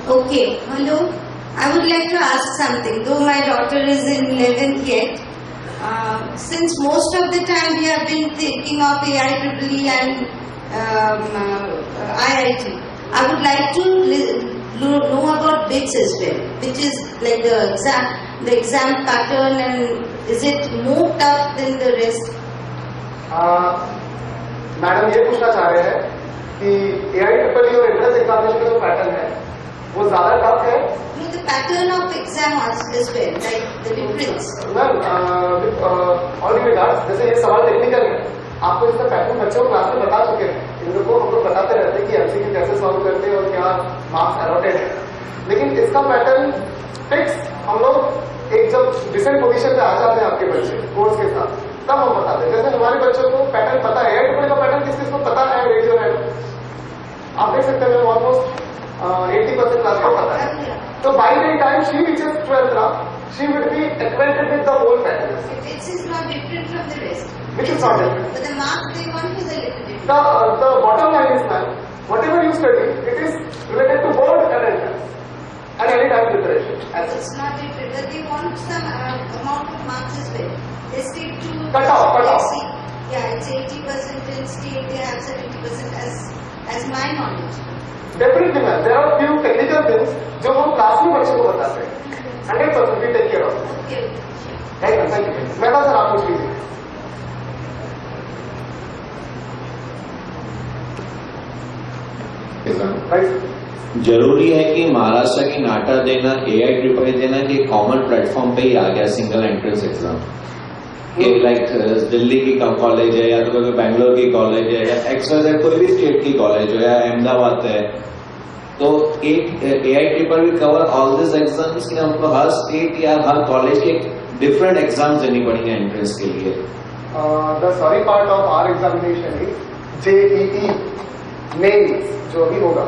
Okay, hello. I would like to ask something. Though my daughter is in 11th yet, since most of the time we have been thinking of AIEEE and IIT, I would like to know about BITS as well, which is like the exam pattern, and is it more tough than the rest? Madam ये पूछना चाह रहे हैं कि AIEEE और entrance examination का जो pattern है वो ज्यादा टफ है? No, the pattern of exam as well, like the difference. Ma'am all the regards, जैसे ये सवाल टेक्निकल है, आपको इसका पैटर्न बच्चों को क्लास में बता चुके हैं, इन लोगों को हम लोग बताते रहते हैं कि एमसीक्यू कैसे सॉल्व करते हैं और क्या मार्क्स अलॉटेड है, लेकिन इसका पैटर्न फिक्स हम लोग एक जब डिसेंट पोजीशन पे आ जाते हैं आपके बच्चे कोर्स के साथ, तब हम बताते हैं। जैसे हमारे बच्चों को पैटर्न पता है, AIEEE का पैटर्न किस किस को पता है, रेज योर हैंड। आप देख सकते हैं ऑलमोस्ट 80% क्लास को पता है। तो by the time she reaches 12th now, she will be acquainted with the whole pattern. It is not different from the rest. Which is not different. But the marks they want is a little different. The bottom line is, ma'am, whatever you study, it is related to board and entrance and any time preparation. It's not different, but they want some amount of marks as well. They stick to Cut off. Yeah, it's 80% in state, they have 70% as my knowledge. Definitely, ma'am. There are few technical things जो हम class में बच्चों को बताते हैं. 100% we take care of. Okay. Thank you. Madam sir आप पूछ लीजिए. जरूरी है कि महाराष्ट्र की नाटा देना, AIEEE देना कि कॉमन प्लेटफॉर्म पे ही आ गया single entrance exam, like Delhi की कॉलेज है या तो कोई बैंगलोर की कॉलेज है या XYZ कोई भी स्टेट की कॉलेज हो या अहमदाबाद है, तो एक AIEEE will cover all this exams कि हमको हर स्टेट या हर कॉलेज के डिफरेंट एग्जाम्स देनी पड़ेंगे एंट्रेंस के लिए. The sorry part of our examination is JEE mains जो भी होगा,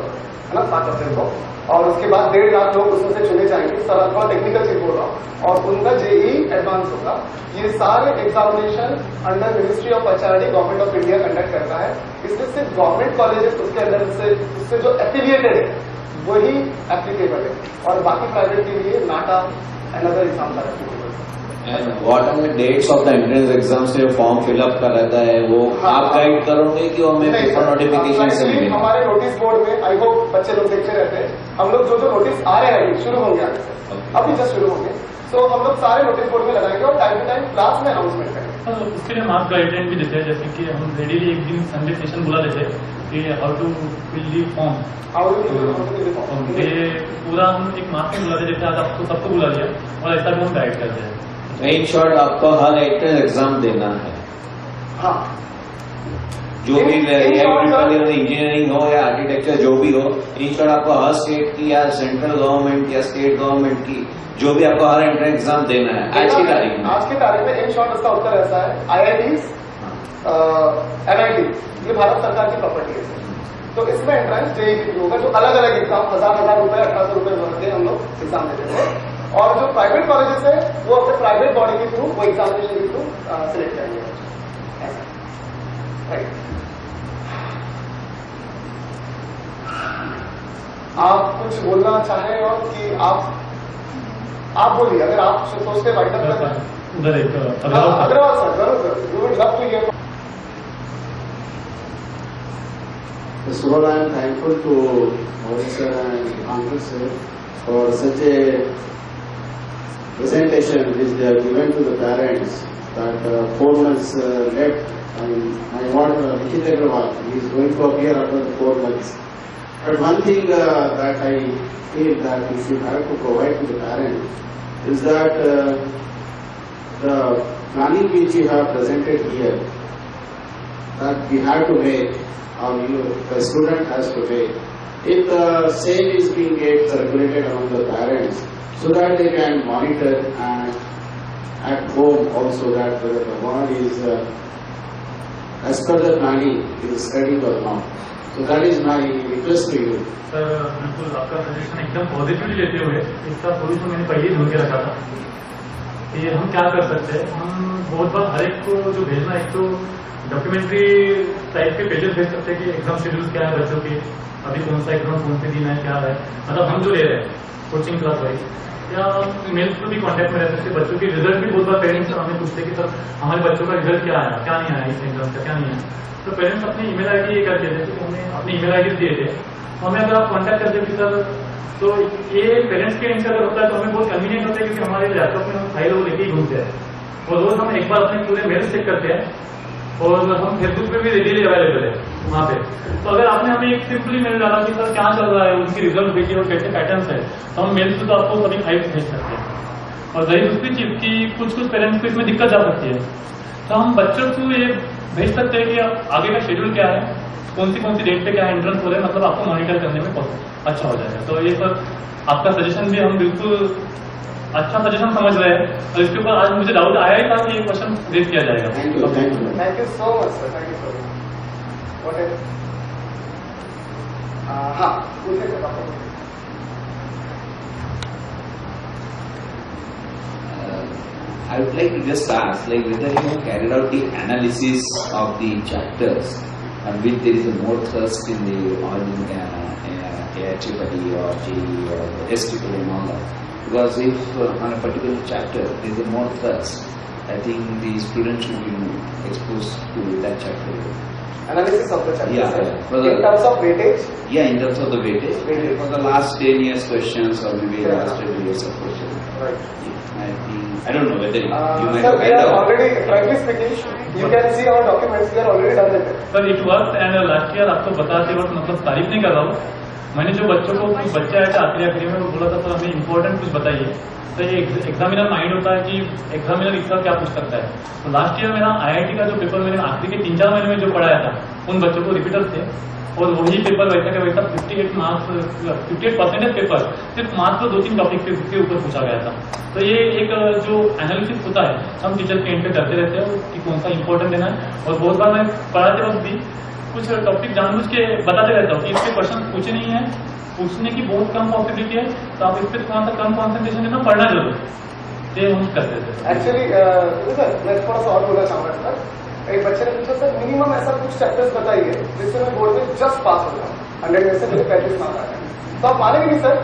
है ना, 7 अप्रैल को, और उसके बाद 1.5 लाख लोग उसमें से चुने जाएंगे. सर थोड़ा टेक्निकल चीज बोल रहा हूँ, और उनका JEE एडवांस होगा. ये सारे examination under ministry of HRD government of India conduct करता है. इसमें सिर्फ गवर्नमेंट कॉलेजेस उसके अंदर उससे जो एफिलिएटेड है वही एप्लीकेबल है, और बाकी प्राइवेट के लिए NATA and other exams are applicable. And what are the dates of the entrance exams से फॉर्म फिलअप कर रहता है वो आप गाइड करोगे कि हमें पेपर नोटिफिकेशन से मिलेंगे? हमारे नोटिस बोर्ड में आई होप बच्चे लोग देखते रहते हैं, हम लोग जो नोटिस आ रहे हैं शुरू होंगे आगे से, अभी जस्ट शुरू होंगे, तो हम लोग सारे नोटिस बोर्ड में लगाएंगे और टाइम टू टाइम क्लास में अनाउंसमेंट करेंगे. उसके लिए मार्क गाइडलाइन भी देते हैं, जैसे कि हम रेडीली एक दिन संडे सेशन बुला देते हैं कि how to fill the form. ये पूरा हम एक मार्क में बुला देते, जैसे आज आपको सबको बुला दिया और ऐसा भी हम गाइड करते हैं. इन शॉर्ट आपको हर एंट्रेंस एग्जाम देना है. हाँ, जो भी इंजीनियरिंग हो या आर्किटेक्चर जो भी हो, इन शॉर्ट आपको हर स्टेट की या सेंट्रल गवर्नमेंट या स्टेट गवर्नमेंट की जो भी आपको हर एंट्रेंस एग्जाम देना है आज की तारीख में. आज की तारीख में इन शॉर्ट उसका उत्तर ऐसा है, IITs, NIT ये भारत सरकार की प्रॉपर्टी है, तो इसमें एंट्रेंस JEE होगा. जो अलग अलग एग्जाम 1000 रुपए 1800 रुपए भर के हम लोग एग्जाम देते थे, और जो प्राइवेट कॉलेजेस है वो अपने प्राइवेट बॉडी के थ्रू वो एग्जामिनेशन के थ्रू सिलेक्ट करेंगे. आप कुछ बोलना चाहें और कि आप बोलिए, अगर आप सोचते उधर एक अग्रवाल सर, जरूर we would love to hear. First of all, I am thankful to Modi sir and Uncle sir for such a presentation which they have given to the parents that 4 months left. I want Nikhil Agrawal, he is going to appear after the 4 months. But one thing that I feel that if you have to provide to the parent is that the planning which you have presented here, that we have to make, or the student has to make, if the same is being get circulated among the parents, so that they can monitor and at home also that whether the one is as per the planning is studying or not. So that is my request to you. Sir बिल्कुल आपका suggestion एकदम positively लेते हुए इसका solution मैंने पहले ही ढूंढ के रखा था कि हम क्या कर सकते हैं. हम बहुत बार हर एक को जो भेजना, एक तो डॉक्यूमेंट्री टाइप के पेजेस भेज सकते हैं कि एग्जाम शेड्यूल क्या है बच्चों के, अभी कौन सा एग्जाम कौन से दिन है, क्या है, मतलब हम जो ले रहे हैं कोचिंग क्लास वाइज, या मेल थ्रू भी कॉन्टैक्ट में रह सकते हैं। बच्चों की रिजल्ट भी बहुत बार पेरेंट्स हमें पूछते हैं कि सर हमारे बच्चों का रिजल्ट क्या आया, क्या नहीं आया, इस एग्जाम का क्या नहीं आया। तो पेरेंट्स अपनी ईमेल आईडी ये करते थे, तो हमें अपनी ईमेल आईडी दिए थे, हमें अगर आप कॉन्टैक्ट करते थे सर, तो ये पेरेंट्स के एंड से अगर होता है तो हमें बहुत कन्वीनियंट होता है, क्योंकि हमारे लैपटॉप में हम फाइल वो लेके ही घूमते हैं और रोज हम एक बार अपने पूरे मेल चेक करते हैं, और हम फेसबुक पे भी रेडिली अवेलेबल है वहाँ पे। तो अगर आपने हमें एक सिंपली मेल डाला कि सर क्या चल रहा है, उनकी रिजल्ट देखिए और कैसे पैटर्न्स है, तो हम मेल से तो आपको कभी फाइल भेज सकते हैं। और रही दूसरी चीज की कुछ पेरेंट्स को इसमें दिक्कत आ सकती है, तो हम बच्चों को ये भेज सकते हैं कि आगे का शेड्यूल क्या है, कौन सी डेट पे क्या एंट्रेंस हो रहा है, मतलब आपको मॉनिटर करने में बहुत अच्छा हो जाएगा। तो ये सर आपका सजेशन भी हम बिल्कुल अच्छा सजेशन समझ रहे हैं, और इसके ऊपर आज मुझे डाउट आया ही था कि ये क्वेश्चन रेज किया जाएगा। Thank you. Thank you so much sir, thank you so much. What is हाँ पूछे सर आप। I would like to just ask, like, whether you have carried out the analysis of the chapters on which there is a more thrust in the AITREE or JEE or STEEM and all that. Because if on a particular chapter there is a more thrust, I think the students should be exposed to that chapter. Analysis of the chapter, Yeah, sir. for the- In terms of weightage, Yeah, in terms of the weightage, Weightage. for the last 10 years questions or maybe Yeah. last 20 years of questions. right. I think, I don't know whether you might Sir, have we read are out. already, frankly speaking, you can see our documents, we are already done with it. Sir it work and last year आपको बताते वक्त मतलब तारीफ नहीं कर रहा हूँ, मैंने जो बच्चों को कुछ बच्चा आया था आखिरी में वो बोला था सर हमें इम्पोर्टेंट कुछ बताइए। तो ये एग्जामिनर माइंड होता है कि एग्जामिनर इसका क्या पूछ सकता है। तो लास्ट ईयर मेरा IIT का जो पेपर मैंने आखिरी के 3-4 महीने में जो पढ़ाया था उन बच्चों को रिपीटर्स थे, और वही पेपर वैसा का वैसा 58% पेपर सिर्फ मात्र 2-3 टॉपिक के ऊपर पूछा गया था। तो ये एक जो एनालिसिस होता है हम टीचर के एंड पे करते रहते हैं कि कौन सा इंपॉर्टेंट देना है, और बहुत बार मैं पढ़ाते वक्त भी कुछ टॉपिक जानबूझ के बताते रहता हूँ कि इसके क्वेश्चन पूछे नहीं है, पूछने की बहुत कम पॉसिबिलिटी है, तो आप इस पर थोड़ा सा कम कॉन्सेंट्रेशन देना, पढ़ना जरूर, ये हम करते थे। एक्चुअली सर मैं थोड़ा सा और बोलना चाहूंगा सर, एक बच्चे ने पूछा सर मिनिमम ऐसा कुछ चैप्टर्स बताइए जिससे मैं बोर्ड में जस्ट पास हो जाऊँ, 100 में से मुझे 35 मार्क्स आ जाए। तो आप मानेंगे नहीं सर,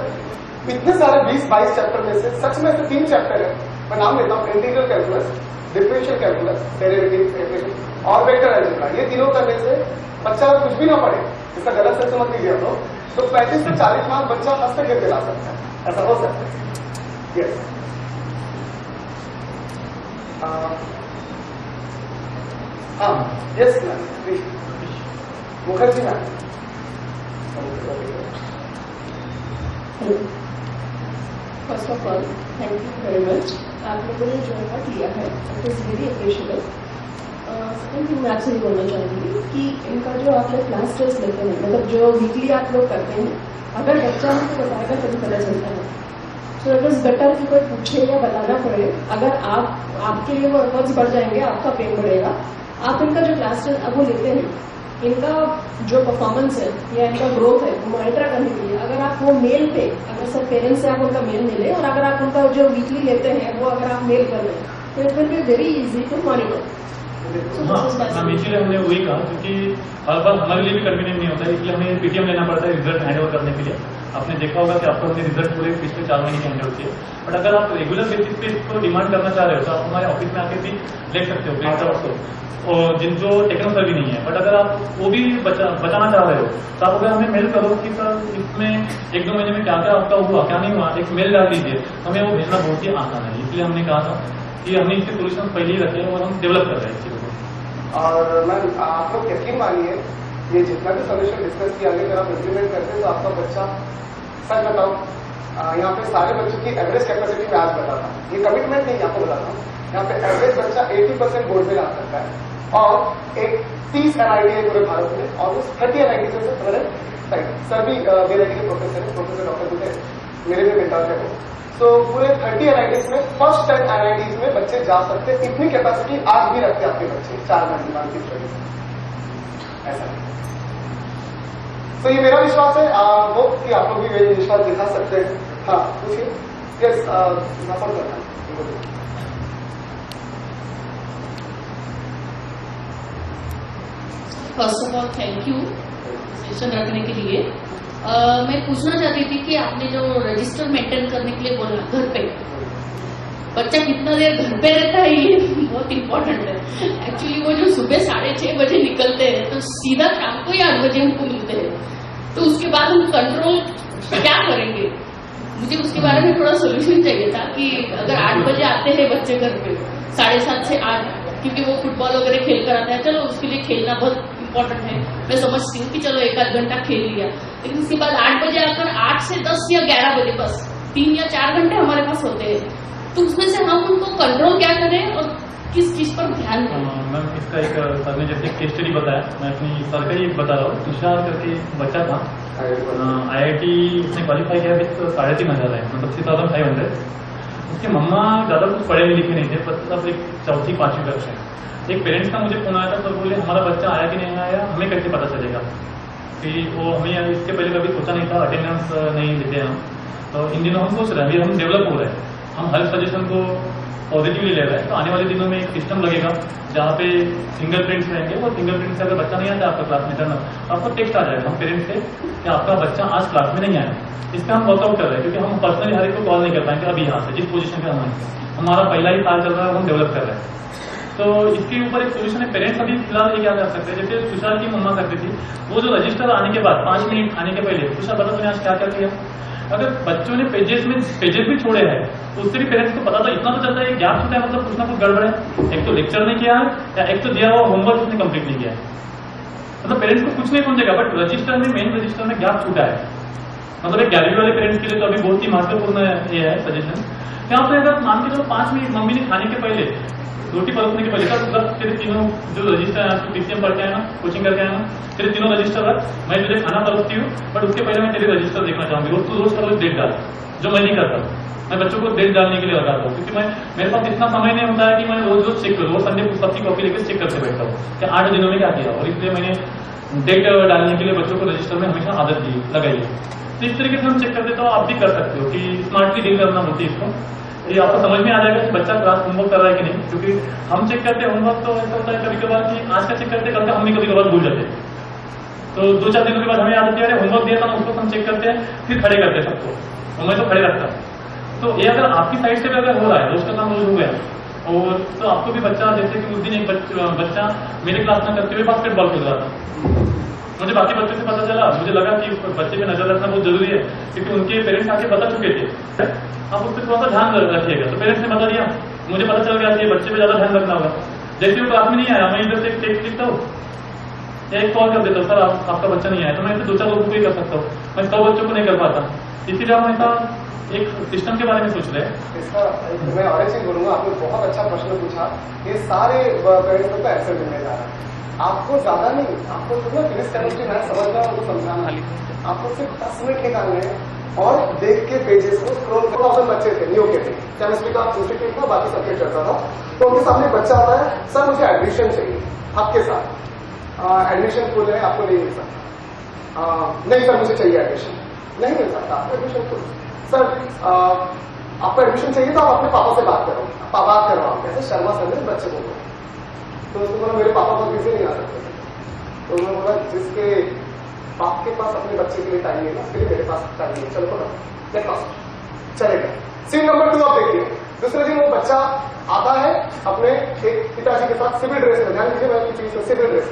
इतने सारे 20-22 चैप्टर में से सच में से 3 चैप्टर है, मैं नाम लेता हूँ, integral calculus, differential calculus, derivative equation और वेक्टर अलजेब्रा। ये तीनों करने से बच्चा कुछ भी ना पढ़े, इसका गलत सेंस मत लीजिए आप लोग, तो 35 से 40 मार्क्स बच्चा हंसते खेलते ला सकता है, ऐसा हो सकता है। यस हाँ yes ma'am please Mukherjee ma'am. First of all thank you very much, आप लोगों ने जो एफर्ट लिया है it is very appreciable. Second thing मैं आपसे ये बोलना चाहूँगी कि इनका जो आप लोग क्लास टेस्ट लेते हैं, मतलब जो वीकली आप लोग करते हैं, अगर बच्चा हमको बताएगा तभी पता चलता है। सो इट इज़ बेटर कि कोई पूछे या बताना पड़े। अगर आपके लिए वो एफर्ट्स बढ़ जाएंगे, आपका पेन बढ़ेगा। आप इनका जो क्लास टेस्ट अब वो लेते हैं, इनका जो परफॉर्मेंस है या इनका ग्रोथ है वो मॉनिटर करने के लिए अगर आप वो मेल पे, अगर सर पेरेंट्स से आप उनका मेल मिले और अगर आप उनका जो वीकली लेते हैं वो अगर आप मेल कर लें तो it will be very easy to monitor. हाँ इसीलिए हमने वही कहा, क्योंकि हर बार हमारे लिए भी कन्वीनियंट नहीं होता है, इसलिए हमें PTM लेना पड़ता है रिजल्ट हैंड ओवर करने के लिए। आपने देखा होगा कि आपको हमने रिजल्ट पूरे पिछले 4 महीने के हैंड ओवर किए, बट अगर आप रेगुलर बेसिस पे इसको डिमांड करना चाह रहे हो तो आप हमारे ऑफिस में आके भी देख सकते हो प्रिंट आउट को, और जिन जो टेक्निकल भी नहीं है, बट अगर आप वो भी बचाना चाह रहे हो तो आप अगर हमें मेल करो कि सर इसमें 1-2 महीने में क्या क्या आपका हुआ क्या नहीं हुआ, एक मेल डाल दीजिए, हमें वो भेजना बहुत ही आसान है। इसलिए हमने कहा था कि हमने इसके सोल्यूशन पहले ही रखे और हम डेवलप कर रहे हैं चीज़ों को। और मैम आप लोग यकीन मानिए ये जितना भी सोल्यूशन डिस्कस किया गया, अगर आप इम्प्लीमेंट करते हैं तो आपका बच्चा, सच बताओ यहाँ पे सारे बच्चों की एवरेज कैपेसिटी मैं आज बताता हूँ, ये कमिटमेंट नहीं आपको बताता हूँ, यहाँ पे एवरेज बच्चा 80% बोर्ड में ला सकता है, और एक 30 NIT है पूरे भारत में, और उस 30 NIT से मेरे सर भी BNIT के प्रोफेसर है, प्रोफेसर डॉक्टर भी थे, मेरे भी बेटा है वो। तो पूरे 30 NITs में फर्स्ट 10 NITs में बच्चे जा सकते हैं, इतनी कैपेसिटी आज भी रखते हैं आपके बच्चे 4 महीने मानसिक स्टडी से, ऐसा है। तो ये मेरा विश्वास है वो कि आप लोग भी मेरे विश्वास दिखा सकते हैं। हाँ पूछिए। यस सफर करना है। First of all thank you session रखने के लिए। मैं पूछना चाहती थी कि आपने जो रजिस्टर मेंटेन करने के लिए बोला घर पे, बच्चा कितना देर घर पे रहता है ये बहुत इम्पोर्टेंट है। एक्चुअली वो जो सुबह 6:30 बजे निकलते हैं तो सीधा शाम को ही 8 बजे हमको मिलते हैं, तो उसके बाद हम कंट्रोल क्या करेंगे? मुझे उसके बारे में थोड़ा सोल्यूशन चाहिए था कि अगर 8 बजे आते हैं बच्चे घर पे 7:30 से 8, क्योंकि वो फुटबॉल वगैरह खेल कर आता है, चलो उसके लिए खेलना बहुत इम्पोर्टेंट है, मैं समझती हूँ कि चलो 1-8 घंटा खेल लिया, लेकिन उसके बाद 8 बजे आकर 8 से 10 या 11 बजे बस 3 या 4 घंटे हमारे पास होते हैं, तो उसमें से हम उनको कंट्रोल क्या करें और किस चीज पर ध्यान दें? मैम इसका एक सर ने जैसे केस स्टडी बताया, मैं अपनी सर का ही बता रहा हूँ। तुषार करके बच्चा था, IIT उसने क्वालिफाई किया विथ 3,500 है, मतलब 6,500। उसके मम्मा ज़्यादा कुछ पढ़े लिखे नहीं थे, मतलब एक 4th-5वीं कक्षा है। एक पेरेंट्स का मुझे फोन आया था, तो बोले हमारा बच्चा आया कि नहीं आया, हमें कैसे पता चलेगा? कि वो हमें इसके पहले कभी सोचा नहीं था, अटेंडेंस नहीं देते हम, तो इन दिनों हम सोच रहे हैं, अभी हम डेवलप हो रहे हैं, हम हर सजेशन को पॉजिटिवली ले रहे हैं। तो आने वाले दिनों में एक सिस्टम लगेगा जहाँ पे फिंगरप्रिंट्स रहेंगे, और फिंगरप्रिंट से अगर बच्चा नहीं आता आपका क्लास में टर्न, आपको टेक्स्ट आ जाएगा हम पेरेंट्स से कि आपका बच्चा आज क्लास में नहीं आया। इस पर हम वर्कआउट कर रहे हैं, क्योंकि हम पर्सनली हर एक को कॉल नहीं कर पाएंगे अभी यहाँ से, जिस पोजीशन पे हमारा पहला ही साल चल रहा है, हम डेवलप कर रहे हैं। तो इसके ऊपर एक सोल्यूशन है, पेरेंट्स अभी फिलहाल ये क्या कर सकते हैं, जैसे तुषार की मम्मा करती थी, वो जो रजिस्टर आने के बाद 5 मिनट आने के पहले, तुषार बता तुमने आज क्या क्या किया? अगर बच्चों ने पेजेस भी छोड़े हैं, तो उससे भी पेरेंट्स को पता तो इतना तो चलता है, गैप छूटा है मतलब कुछ ना कुछ गड़बड़ है, एक तो लेक्चर नहीं किया है या एक तो दिया हुआ होमवर्क उसने कंप्लीट नहीं किया है, मतलब पेरेंट्स को कुछ नहीं समझेगा, बट रजिस्टर में मेन रजिस्टर में गैप छूटा है। मतलब एक 11वीं वाले पेरेंट्स के लिए तो अभी बहुत ही महत्वपूर्ण ये है सजेशन। यहाँ पे अगर मान के चलो 5 मिनट मम्मी ने खाने के पहले, रोटी परोसने के पहले, तब तेरे तीनों जो रजिस्टर है, PCM पढ़ के आया ना, कोचिंग करके आया ना, तेरे तीनों रजिस्टर रख, मैं तुझे खाना परोसती हूँ, बट उसके पहले मैं तेरे रजिस्टर देखना चाहूंगी, रोज तू रोज का रोज डेट डाल, जो मैं नहीं करता। मैं बच्चों को डेट डालने के लिए लगाता हूँ, क्योंकि मेरे पास इतना समय नहीं होता है कि मैं रोज रोज चेक करूँ, संडे सबकी कॉपी लेकर चेक करके बैठता हूँ कि 8 दिनों में क्या किया, और इसलिए मैंने डेट डालने के लिए बच्चों को रजिस्टर में हमेशा आदत दी लगाई है। तो इस तरीके से हम चेक करते, तो आप भी कर सकते हो कि स्मार्टली डील करना होती है इसको। ये आपको समझ में आ जाएगा कि बच्चा क्लास होमवर्क कर रहा है कि नहीं, क्योंकि हम चेक करते हैं होमवर्क, तो ऐसा होता है कभी कभार कि आज का चेक करते कल का हम भी कभी कभार भूल जाते हैं, तो 2-4 दिनों के बाद हमें याद आती है अरे होमवर्क दिया था ना, उसको हम चेक करते हैं, फिर खड़े करते हैं सबको, और मैं तो खड़े रखता हूँ। तो ये अगर आपकी साइड से भी अगर हो रहा है, रोज का काम रोज हो गया, और तो आपको भी बच्चा, जैसे कि उस दिन एक बच्चा मेरे क्लास में करते हुए बास्केटबॉल खेल रहा था, मुझे बाकी बच्चों से पता चला, मुझे लगा कि बच्चे पे नजर रखना बहुत जरूरी है, क्योंकि उनके पेरेंट्स आके बता चुके थे, आप उस पर थोड़ा सा ध्यान रखिएगा। तो पेरेंट्स ने बता दिया, मुझे पता चल गया कि बच्चे पे ज्यादा ध्यान रखना होगा। जैसे वो क्लास में नहीं आया, मैं इधर से एक टेक्स्ट लिखता हूँ या एक कॉल कर देता हूँ, सर आपका बच्चा नहीं आया, तो मैं इसे 2-4 लोगों को ही कर सकता हूँ, मैं 100 बच्चों को नहीं कर पाता। इसीलिए हम ऐसा एक सिस्टम के बारे में सोच रहे हैं। इसका मैं और एक चीज बोलूंगा, आपने बहुत अच्छा प्रश्न पूछा, ये सारे पेरेंट्स को आंसर देने जा रहा है। आपको ज्यादा नहीं, आपको ना फिजिक्स केमिस्ट्री मैथ समझना, उनको समझाना, आपको सिर्फ 10 मिनट निकालने हैं और देख के पेजेस को स्क्रॉल करो। अपन बच्चे थे, न्यू के थे, केमिस्ट्री का इंस्टीट्यूट था, बाकी सब्जेक्ट चलता था, तो उनके सामने बच्चा आता है, सर मुझे एडमिशन चाहिए आपके साथ, एडमिशन फुल है, आपको नहीं मिल सकता। नहीं सर मुझे चाहिए एडमिशन, नहीं मिल सकता आपको एडमिशन फुल। सर आपको एडमिशन चाहिए तो आप अपने पापा से बात करो, बात करवाओ, कैसे शर्मा सर ने बच्चे को। तो उसने बोला मेरे पापा बहुत बिजी नहीं आ सकते, तो उन्होंने बोला जिसके बाप के पास अपने बच्चे के लिए टाइम है ना, उसके लिए मेरे पास टाइम है, चलो पकड़ो, चलेगा। सीन नंबर 2 आप देखिए, दूसरे दिन वो बच्चा आता है अपने एक पिताजी के साथ सिविल ड्रेस में, ध्यान दीजिए मैं आपकी चीज सिविल ड्रेस,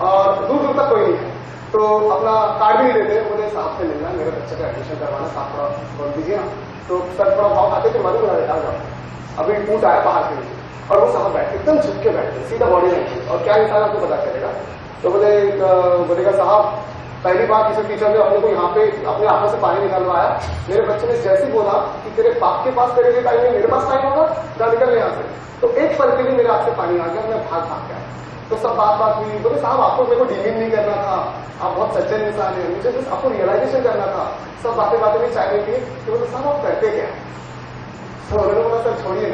और दूर दूर तक कोई नहीं है, तो अपना कार्ड भी नहीं देते, बोले साहब से मिलना, मेरे बच्चे का एडमिशन करवाना, साहब थोड़ा बोल दीजिए ना। तो सर थोड़ा भाव खाते थे, मालूम आ जाओ, अभी पूछ आया बाहर के लिए, और वो साहब बैठे एकदम झुक के बैठे, सीधा बॉडी लैंग्वेज, और क्या इंसान आपको पता चलेगा। तो बोलेगा साहब पहली बार किसी टीचर ने अपने को यहाँ पे अपने आंखों से पानी निकलवाया, मेरे बच्चे ने जैसे बोला कि तेरे बाप के पास तेरे लिए टाइम है, मेरे पास टाइम होगा, जा निकल यहाँ से, तो एक पल के लिए मेरे हाथ से पानी आ गया, मैं भाग गया। तो सब बात हुई, बोले साहब आपको मेरे को डीलिंग नहीं करना था, आप बहुत सच्चे इंसान है, मुझे बस आपको रियलाइजेशन करना था। सब बातें में चाय पी, तो बोले साहब आप करते क्या? तो उन्होंने बोला सर छोड़िए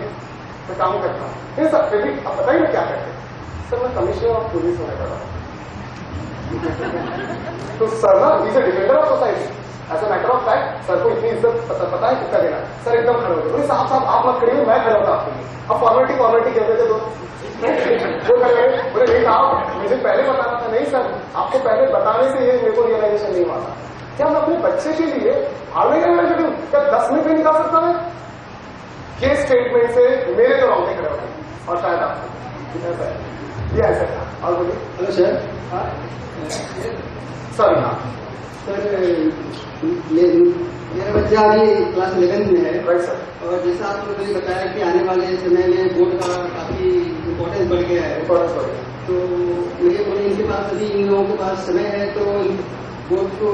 मैं काम करता हूँ। नहीं सर फिर भी आप बताइए क्या करते? सर मैं कमिश्नर ऑफ पुलिस होने कर रहा हूँ। तो सर ना is a defender of society, as a matter of fact sir को इतनी इज्जत पता है कितना देना। सर एकदम खड़े हो गए, बोले साहब आप मत खड़िए, मैं खड़ा होता आपके लिए। अब फॉर्मेलिटी कहते थे, तो बोले नहीं साहब मुझे पहले बताना था, नहीं सर, आपको पहले बताने से ये मेरे को रियलाइजेशन नहीं हुआ था। क्या मैं अपने बच्चे के लिए हार्डवेयर शेड्यूल क्या 10 मिनट में निकाल सकता मैं? के स्टेटमेंट से मेरे तो रोंगटे खड़े होते हैं और शायद आपको ये ऐसा था। और बोलिए। Hello sir. सॉरी। हाँ सर, मेरा बच्चा अभी क्लास 11 में है। Right sir. और जैसा आपने मुझे बताया कि आने वाले समय में बोर्ड का काफी इम्पोर्टेंस बढ़ गया है, इंपॉर्टेंस हो गया। तो मुझे बोले इनके पास अभी इन लोगों के पास समय है तो बोर्ड को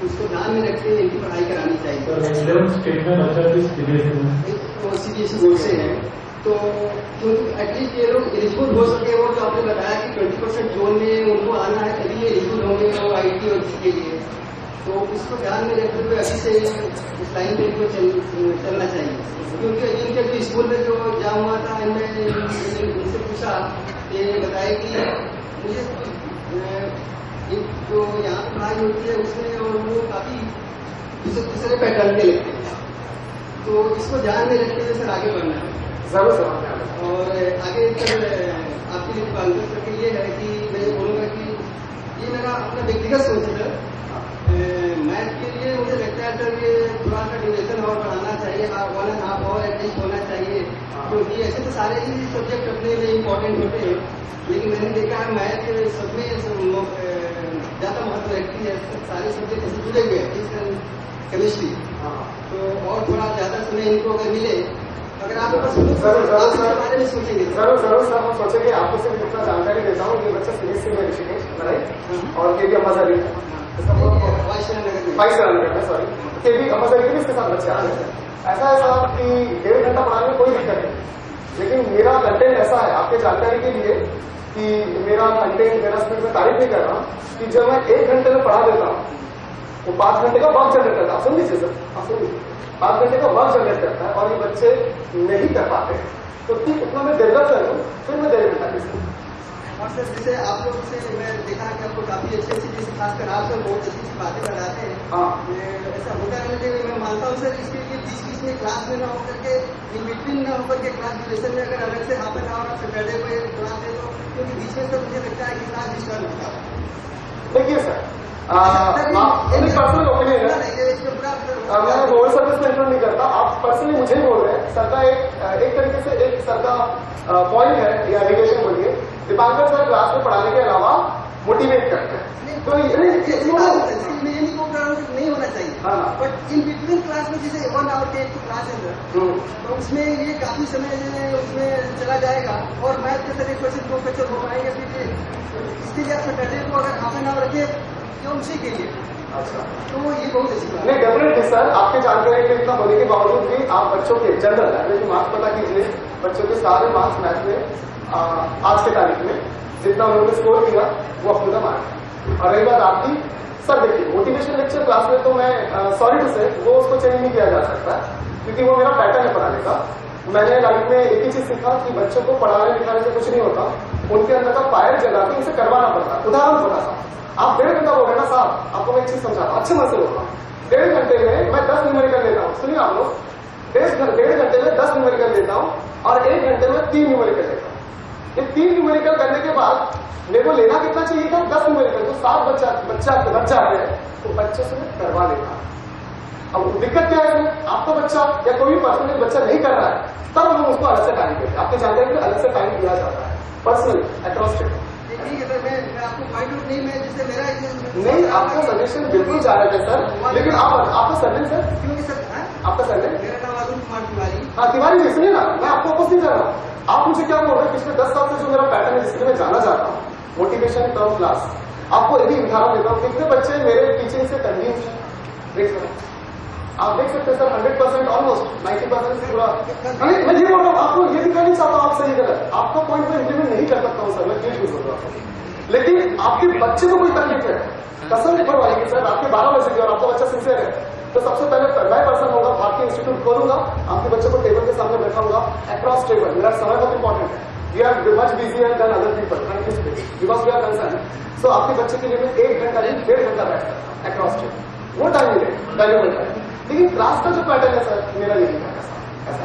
उसको ध्यान में रख के इनकी पढ़ाई करानी चाहिए। 11th स्टेट में बच्चा किस सीबीएसई में? सीबीएसई बोर्ड से है, तो एटलीस्ट ये लोग एलिजिबल हो सके। वो जो आपने बताया कि 20% जोन में उनको आना है तभी ये एलिजिबल होंगे वो आईटी और जी के लिए, तो उसको ध्यान में रखते हुए अभी से इस लाइन पे इनको चलना चाहिए। क्योंकि इनके जो स्कूल में जो जाम हुआ था, मैंने इनसे पूछा, ये बताया कि मुझे जो यहाँ पढ़ाई होती है उसमें और वो काफी दूसरे पैटर्न के लगते हैं, तो इसको ध्यान में रखते हुए सर आगे बढ़ना है। जरूर सर। और आगे सर आपके लिए कॉन्फ्रेंस करके ये है कि मैं ये बोलूँगा कि ये मेरा अपना व्यक्तिगत सोच है सर। मैथ के लिए मुझे लगता है सर ये थोड़ा सा ड्यूरेशन और बढ़ाना चाहिए, 1.5 और एटलीस्ट होना चाहिए, क्योंकि ऐसे तो सारे ही सब्जेक्ट अपने लिए इम्पोर्टेंट होते हैं, लेकिन मैंने देखा है मैथ सब में ज़्यादा महत्व रखती है। सारे सब्जेक्ट ऐसे जुड़े हुए हैं, फिजिक्स, केमिस्ट्री, तो और थोड़ा ज़्यादा समय इनको अगर मिले, अगर आपके पास जरूर बारे में सोचेंगे। जरूर सर, हम सोचेंगे। आपको सिर्फ इतना जानकारी देता हूँ, ये बच्चा सीरीज में ऋषिकेश राइट, और के भी अम्बाजरी वाइसनगर में, सॉरी, के भी अम्बाजरी के भी इसके साथ बच्चे आ रहे हैं। ऐसा है साहब कि 1.5 घंटा पढ़ाने में कोई दिक्कत नहीं, लेकिन मेरा कंटेंट ऐसा है आपके जानकारी के लिए कि मेरा कंटेंट, मेरा स्पीड में तारीफ नहीं कर रहा कि जब मैं 1 घंटे में पढ़ा देता हूँ वो 5 घंटे का वर्क जनरेट करता है। आप सुन लीजिए सर, आप सुन लीजिए, 5 घंटे का वर्क जनरेट करता है और ये बच्चे नहीं कर पाते, तो ठीक उतना मैं डेवलप कर दूँ फिर मैं 1.5 घंटा किसी। और सर जैसे आप लोग से मैं देखा कि आपको काफी अच्छी जैसे खासकर आप सर बहुत अच्छी बातें बताते हैं। हाँ, ऐसा होता रहना चाहिए। मैं मानता हूँ सर इसके लिए बीच में क्लास में ना होकर के, इन बिटवीन ना होकर के क्लास ड्यूरेशन में अगर अलग से हाफ एन आवर सैटरडे को क्लास है तो, क्योंकि बीच में सर मुझे लगता है कि क्लास डिस्टर्ब होता है। देखिए सर, पर्सनल ओपिनियन है, मैं गवर्नमेंट सर्विस में इंटरव्यू नहीं करता। आप पर्सनली मुझे ही बोल रहे हैं। सर का एक तरीके से एक सर का पॉइंट है या एलिगेशन बोलिए, दीपांकर सर क्लास में पढ़ाने के अलावा मोटिवेट करते हैं, तो ये नहीं होना चाहिए। हाँ, बट इन बिटवीन क्लास में जैसे 1 आवर के क्लास है सर, तो उसमें ये काफी समय उसमें चला जाएगा और मैथ के सर 1% 2% हो पाएंगे। फिर इसके लिए आप सैटरडे को अगर हाफ एन आवर रखे क्यों उसी के लिए। अच्छा, तो ये बहुत अच्छी बात है। डेफिनेटली सर, आपके जानकारी के इतना होने के बावजूद भी आप बच्चों के जनरल एवरेज मार्क्स पता कीजिए, बच्चों के सारे मार्क्स मैथ में आज के तारीख में जितना उन्होंने स्कोर किया वो अपना मार्क्स। और रही बात आपकी, सर देखिए मोटिवेशन लेक्चर क्लास में तो मैं सॉरी टू से वो उसको चेंज नहीं किया जा सकता, क्योंकि वो मेरा पैटर्न है पढ़ाने का। मैंने लाइफ में एक ही चीज सीखा कि बच्चों को पढ़ाने लिखाने से कुछ नहीं होता, उनके अंदर का फायर जगा के उसे करवाना पड़ता है। उदाहरण बता सा, आप 1.5 घंटा बोल रहे ना साहब, आपको मैं एक चीज समझाता हूँ, अच्छे मन से बोल रहा हूँ। 1.5 घंटे में मैं 10 न्यूमेरिकल लेता हूँ, सुनिए आप लोग, 1.5 घंटे में 10 न्यूमेरिकल लेता हूँ और 1 घंटे में 3 न्यूमेरिकल लेता हूँ। ये 3 न्यूमेरिकल करने के बाद मेरे को लेना कितना चाहिए था? 10 न्यूमेरिकल, तो 7 बच्चा आ रहे हैं, तो बच्चों से मैं करवा लेता। अब दिक्कत क्या है, आपका बच्चा या कोई भी पर्सनल बच्चा नहीं कर रहा है, तब हम उसको अलग से टाइम देते हैं। आपके जानकारी में अलग से टाइम दिया जाता है पर्सनल अक्रॉस स्टेट। ठीक है सर, मैं आपको पॉइंट आउट नहीं, मैं जैसे मेरा नहीं, आपका सजेशन बिल्कुल जा रहे थे सर, लेकिन आपका सरनेम सर, क्योंकि सर आपका सरनेम? मेरा नाम अरुण कुमार तिवारी। हाँ तिवारी जी, सुनिए ना, मैं आपको अपोज नहीं कर रहा हूँ। आप मुझे क्या बोल रहे हैं, पिछले 10 साल से जो मेरा पैटर्न है जिसके मैं जाना चाहता हूँ, मोटिवेशन टर्म क्लास, आपको यही उदाहरण देता हूँ। कितने बच्चे मेरे टीचिंग से कन्विंस हैं, आप देख सकते हैं सर, 100% ऑलमोस्ट 90% से पूरा। मैं ये बोल रहा हूँ, आपको ये दिखा नहीं चाहता आप सही गलत, आपका पॉइंट मैं इम्प्लीमेंट नहीं कर सकता हूँ सर, मैं क्यों बोल रहा हूँ, लेकिन आपके बच्चे को कोई तकलीफ है, कसम नहीं पड़वाएगी सर, आपके 12 बजे और आपका बच्चा सिंसियर है, तो सबसे पहले मैं पर्सन होगा, भारतीय इंस्टीट्यूट खोलूंगा, आपके बच्चे को टेबल के सामने बैठाऊंगा, अक्रॉस टेबल। मेरा समय बहुत इंपॉर्टेंट है, we are much busier than other people because we are concern. So आपके बच्चे के लिए मैं 1 घंटा नहीं 1.5 घंटा बैठ सकता हूँ अक्रॉस टेबल, वो टाइम मिले वैल्यूबल टाइम। लेकिन क्लास का जो पैटर्न है सर, मेरा यही है ऐसा।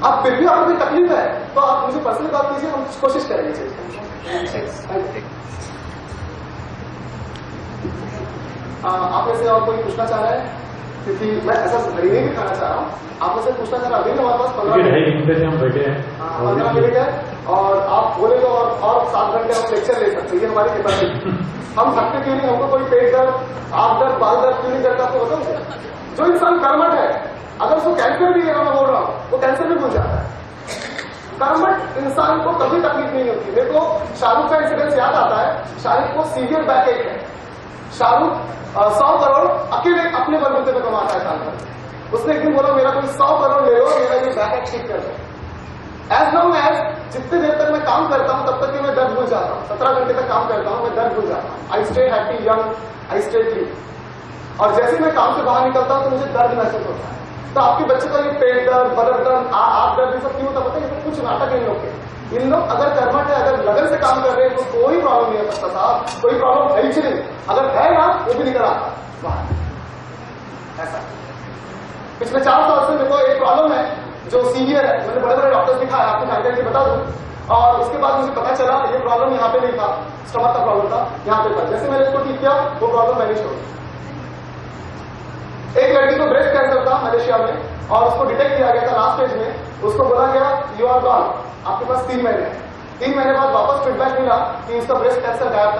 आप फिर भी आपको कोई तकलीफ है तो आप मुझे पर्सनली बात कीजिए, हम कोशिश करेंगे। आप में से और कोई पूछना चाह रहा है? क्योंकि मैं ऐसा घड़ी नहीं दिखाना चाह रहा हूँ, आप में से पूछना चाह रहा हूँ। अभी हमारे पास 15 मिनट है और आप बोले तो और 7 घंटे आप लेक्चर ले सकते हैं, ये हमारी कैपेसिटी। हम थकते क्यों नहीं, हमको कोई पेट दर्द, आंख दर्द, बाल दर्द क्यों नहीं करता, आपको बताऊँ? जो इंसान कर्मठ है, अगर उसको कैंसर भी है, मैं बोल रहा हूँ, वो कैंसर भी भूल जाता है। कर्मठ इंसान को कभी तकलीफ नहीं होती। मेरे को शाहरुख का इंसिडेंस याद आता है। शाहरुख को सीवियर बैक एक है। शाहरुख 100 करोड़ अकेले अपने बलबूते पे कमाता है साल भर। उसने एक दिन बोला मेरा कोई 100 करोड़ ले लो, मेरा ये बैक एक ठीक कर दो। एज लॉन्ग एज जितने देर तक मैं काम करता हूं तब तक कि मैं दर्द भूल जाता हूं। 17 घंटे तक काम करता हूं, मैं दर्द भूल जाता हूं। I stay happy, young, I stay clean. और जैसे मैं काम से बाहर निकलता हूं तो मुझे दर्द महसूस होता है। तो आपके बच्चे का ये पेट दर्द, बदन दर्द, आंख दर्द, ये सब क्यों होता है? ये कुछ नाटक इन लोग के। इन लोग अगर कर्मठ है, अगर लगन से काम कर रहे हैं तो कोई प्रॉब्लम नहीं है सकता साहब, कोई प्रॉब्लम है ही नहीं। अगर है ना वो भी निकल आता बाहर। ऐसा पिछले 4 साल से मेरे को एक प्रॉब्लम है जो सीवियर है। मैंने बड़े बड़े डॉक्टर्स दिखाया, आपको जानकारी के बता दूं। और उसके बाद मुझे पता चला ये प्रॉब्लम यहाँ पे नहीं था, स्टमक का प्रॉब्लम था, यहाँ पे था। जैसे मैंने इसको ठीक किया वो प्रॉब्लम मैंने छोड़। एक लड़की को ब्रेस्ट कैंसर था मलेशिया में और उसको डिटेक्ट किया गया था लास्ट स्टेज में। उसको बोला गया यू आर गॉन, आपके पास 3 महीने। 3 महीने बाद वापस फीडबैक मिला कि उसका ब्रेस्ट कैंसर गायब था।